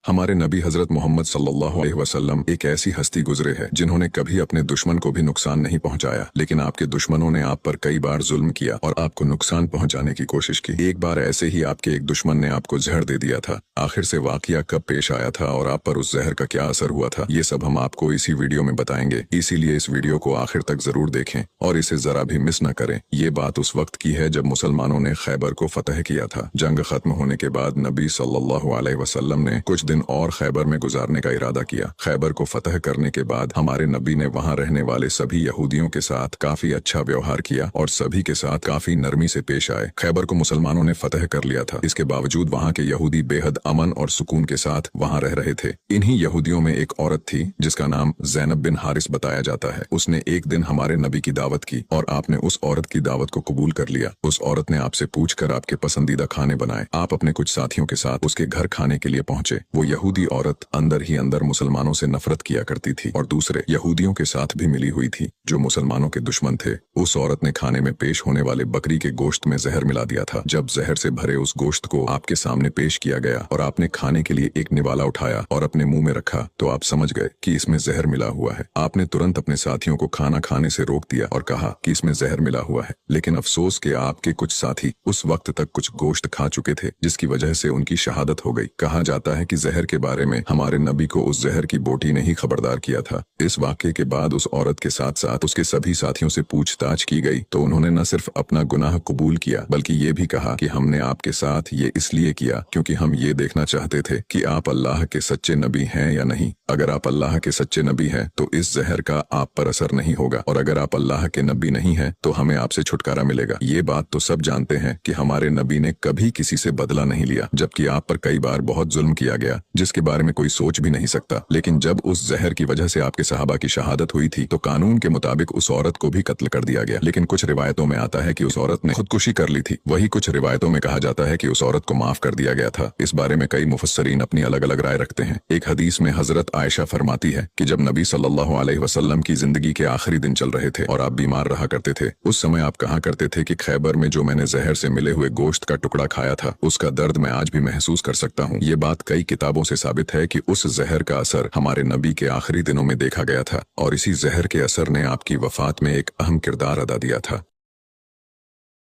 हमारे नबी हजरत मोहम्मद सल्लल्लाहु अलैहि वसल्लम एक ऐसी हस्ती गुजरे है जिन्होंने कभी अपने दुश्मन को भी नुकसान नहीं पहुंचाया, लेकिन आपके दुश्मनों ने आप पर कई बार जुल्म किया और आपको नुकसान पहुंचाने की कोशिश की। एक बार ऐसे ही आपके एक दुश्मन ने आपको जहर दे दिया था। आखिर से वाकया कब पेश आया था और आप पर उस जहर का क्या असर हुआ था, ये सब हम आपको इसी वीडियो में बताएंगे। इसीलिए इस वीडियो को आखिर तक जरूर देखें और इसे जरा भी मिस न करें। ये बात उस वक्त की है जब मुसलमानों ने खैबर को फतह किया था। जंग खत्म होने के बाद नबी सल्लल्लाहु अलैहि वसल्लम ने कुछ दिन और खैबर में गुजारने का इरादा किया। खैबर को फतह करने के बाद हमारे नबी ने वहां रहने वाले सभी यहूदियों के साथ काफी अच्छा व्यवहार किया और सभी के साथ काफी नरमी से पेश आए। खैबर को मुसलमानों ने फतह कर लिया था, इसके बावजूद वहां के यहूदी बेहद अमन और सुकून के साथ वहां रह रहे थे। इन्हीं यहूदियों में एक औरत थी जिसका नाम ज़ैनब बिन हारिस बताया जाता है। उसने एक दिन हमारे नबी की दावत की और आपने उस औरत की दावत को कबूल कर लिया। उस औरत ने आपसे पूछकर आपके पसंदीदा खाने बनाए। आप अपने कुछ साथियों के साथ उसके घर खाने के लिए पहुंचे। वो यहूदी औरत अंदर ही अंदर मुसलमानों से नफरत किया करती थी और दूसरे यहूदियों के साथ भी मिली हुई थी जो मुसलमानों के दुश्मन थे। उस औरत ने खाने में पेश होने वाले बकरी के गोश्त में जहर मिला दिया था। जब जहर से भरे उस गोश्त को आपके सामने पेश किया गया और आपने खाने के लिए एक निवाला उठाया और अपने मुंह में रखा तो आप समझ गए कि इसमें जहर मिला हुआ है। आपने तुरंत अपने साथियों को खाना खाने से रोक दिया और कहा कि इसमें जहर मिला हुआ है, लेकिन अफसोस के आपके कुछ साथी उस वक्त तक कुछ गोश्त खा चुके थे जिसकी वजह से उनकी शहादत हो गई। कहा जाता है कि जहर के बारे में हमारे नबी को उस जहर की बोटी ने ही खबरदार किया था। इस वाक़े के बाद उस औरत के साथ साथ उसके सभी साथियों से पूछताछ की गई तो उन्होंने न सिर्फ अपना गुनाह कबूल किया बल्कि ये भी कहा कि हमने आपके साथ ये इसलिए किया क्योंकि हम ये देखना चाहते थे कि आप अल्लाह के सच्चे नबी हैं या नहीं। अगर आप अल्लाह के सच्चे नबी हैं तो इस जहर का आप पर असर नहीं होगा और अगर आप अल्लाह के नबी नहीं हैं तो हमें आपसे छुटकारा मिलेगा। ये बात तो सब जानते हैं कि हमारे नबी ने कभी किसी से बदला नहीं लिया, जबकि आप पर कई बार बहुत जुल्म किया गया जिसके बारे में कोई सोच भी नहीं सकता। लेकिन जब उस जहर की वजह से आपके सहाबा की शहादत हुई थी तो कानून के मुताबिक उस औरत को भी कत्ल कर दिया गया। लेकिन कुछ रिवायतों में आता है कि उस औरत ने खुदकुशी कर ली थी। वही कुछ रिवायतों में कहा जाता है कि उस औरत को माफ कर दिया गया था। इस बारे में कई मुफस्सरीन अपनी अलग अलग राय रखते हैं। एक हदीस में हजरत आयशा फरमाती है कि जब नबी सल्लल्लाहु अलैहि वसल्लम की जिंदगी के आखिरी दिन चल रहे थे और आप बीमार रहा करते थे, उस समय आप कहा करते थे कि खैबर में जो मैंने जहर से मिले हुए गोश्त का टुकड़ा खाया था उसका दर्द मैं आज भी महसूस कर सकता हूँ। ये बात कई किताबों से साबित है कि उस जहर का असर हमारे नबी के आखिरी दिनों में देखा गया था और इसी जहर के असर ने आपकी वफात में एक अहम किरदार अदा दिया था।